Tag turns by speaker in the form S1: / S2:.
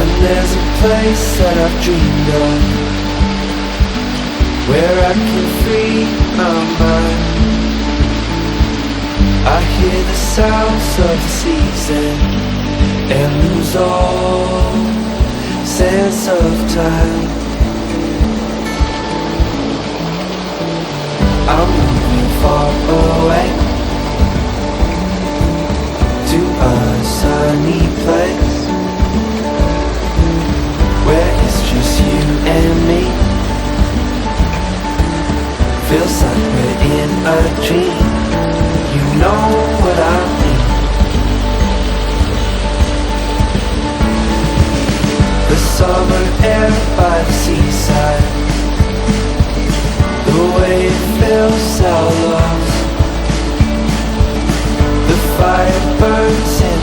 S1: And there's a place that I've dreamed of, where I can free my mind. I hear the sounds of the season and lose all sense of time. I'm moving far away to a sunny place where it's just you and me. Feels like we're in a dream. You know what I mean. The summer air by the seaside, the way it feels our lost. The fire burns in